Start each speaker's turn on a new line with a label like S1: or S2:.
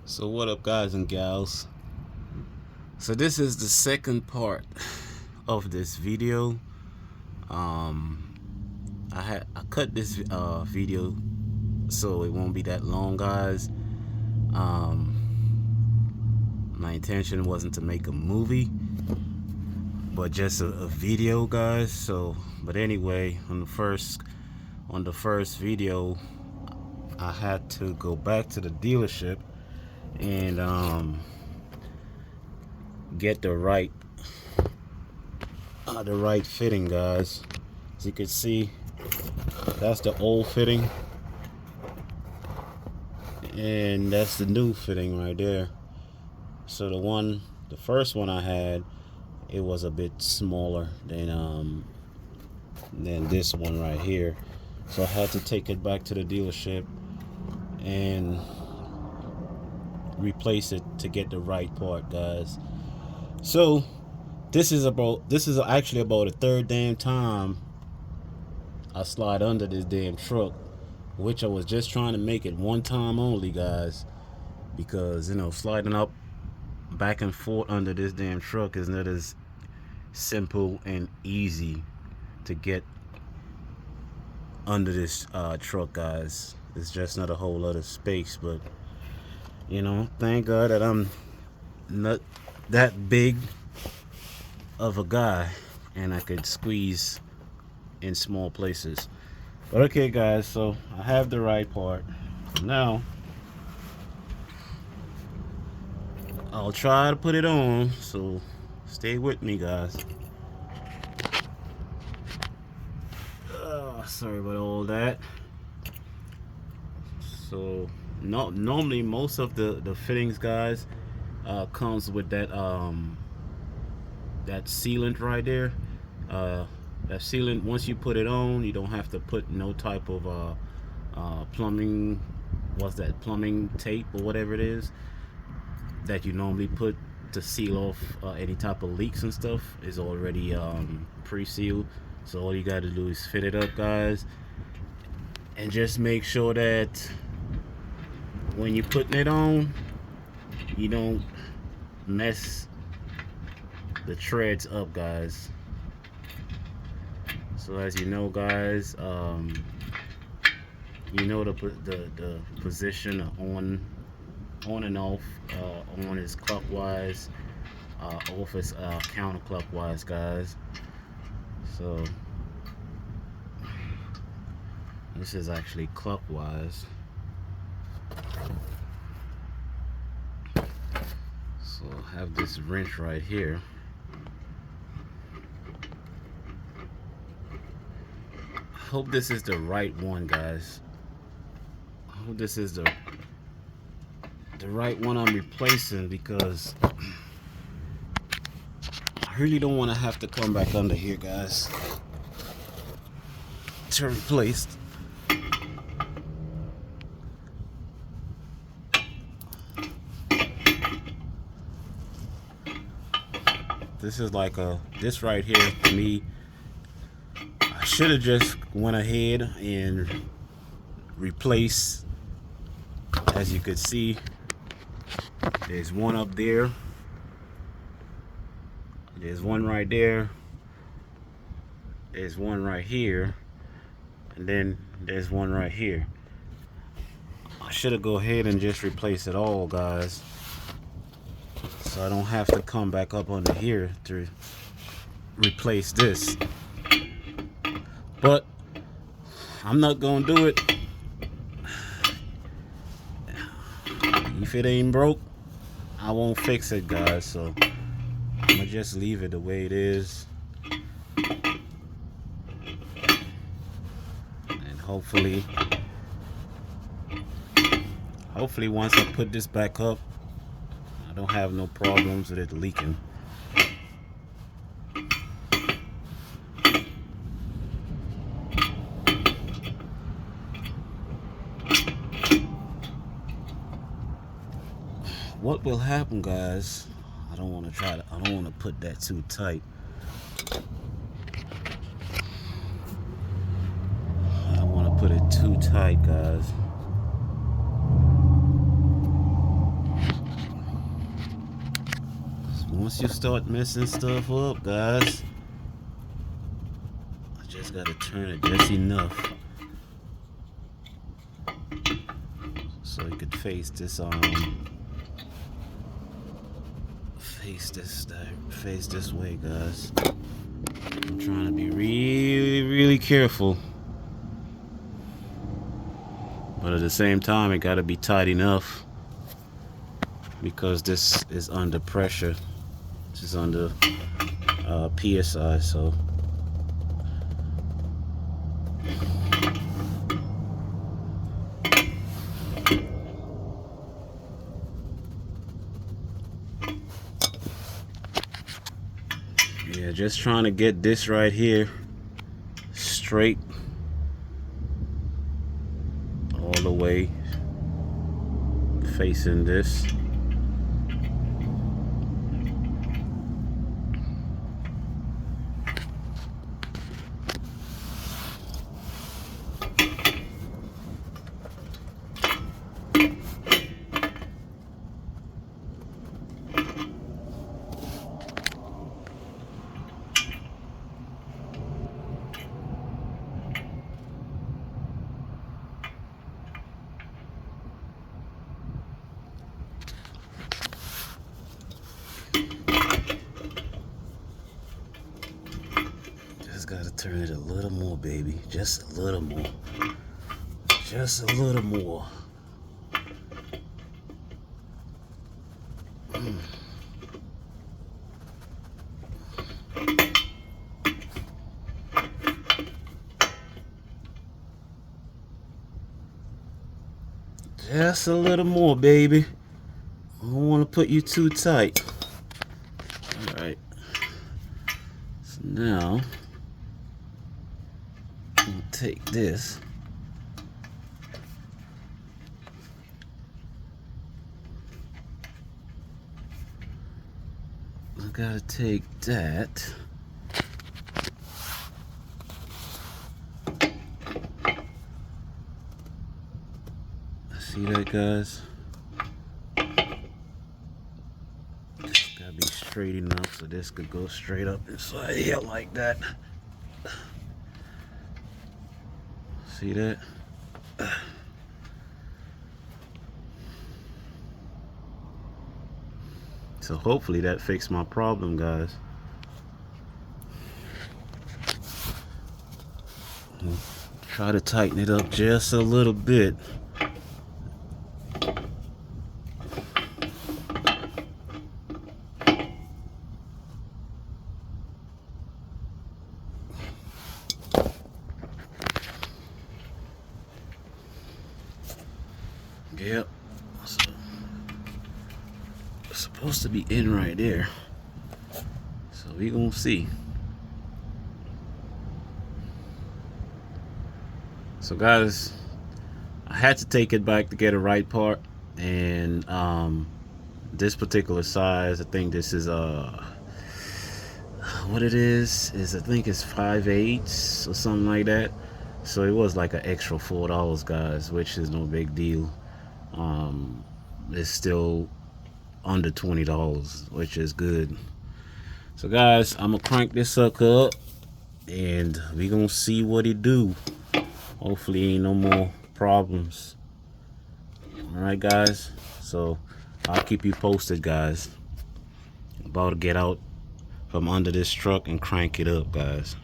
S1: So what up, guys and gals? So this is the second part of this video. I cut this video so it won't be that long, guys. My intention wasn't to make a movie, but just a video, guys. So, but anyway, on the first video, I had to go back to the dealership and get the right fitting, guys. As you can see, that's the old fitting, and that's the new fitting right there. So the first one I had, it was a bit smaller than this one right here. So I had to take it back to the dealership and replace it to get the right part, guys. So this is actually about the third damn time I slide under this damn truck, which I was just trying to make it one time only, guys, because sliding up back and forth under this damn truck is not as simple and easy to get under this truck, guys. It's just not a whole lot of space, but thank God that I'm not that big of a guy and I could squeeze in small places. But okay, guys, so I have the right part. Now I'll try to put it on, so stay with me, guys. Sorry about all that. So normally most of the fittings, guys, comes with that sealant right there. That sealant, once you put it on, you don't have to put no type of plumbing, plumbing tape or whatever it is that you normally put to seal off any type of leaks and stuff, is already pre-sealed. So all you got to do is fit it up, guys, and just make sure that when you're putting it on, you don't mess the treads up, guys. So as you know, guys, the position on and off. On is clockwise, off is counterclockwise, guys. So this is actually clockwise. So I have this wrench right here. I hope this is the right one, guys. I hope this is the right one I'm replacing, because I really don't want to have to come back under here, guys, to replace. This is like this right here for me. I should have just went ahead and replaced. As you could see, there's one up there. There's one right there. There's one right here. And then there's one right here. I should have go ahead and just replace it all, guys, so I don't have to come back up under here to replace this. But I'm not gonna do it. If it ain't broke, I won't fix it, guys. So I'm gonna just leave it the way it is, and hopefully once I put this back up, I don't have no problems with it leaking. What will happen, guys? I don't want to put that too tight. I don't want to put it too tight, guys. once you start messing stuff up, guys, I just gotta turn it just enough so you could face this face this way, guys. I'm trying to be really careful, but at the same time it gotta be tight enough because this is under pressure. This is under PSI, so yeah, just trying to get this right here straight all the way facing this. Just gotta turn it a little more, baby. Just a little more. Just a little more. Just a little more, baby. I don't want to put you too tight. Alright. So now, I'm going to take this. I gotta take that. See that, guys? Just gotta be straight enough so this could go straight up inside here like that. See that? So hopefully that fixed my problem, guys. Try to tighten it up just a little bit. Yep. So, it's supposed to be in right there. So we gonna see. So guys, I had to take it back to get a right part, and this particular size, I think this is what it is I think it's 5/8 or something like that. So it was like an extra $4, guys, which is no big deal. It's still under $20, which is good. So guys, I'm gonna crank this sucker up and we gonna see what it do. Hopefully ain't no more problems. Alright guys, so I'll keep you posted, guys. About to get out from under this truck and crank it up, guys.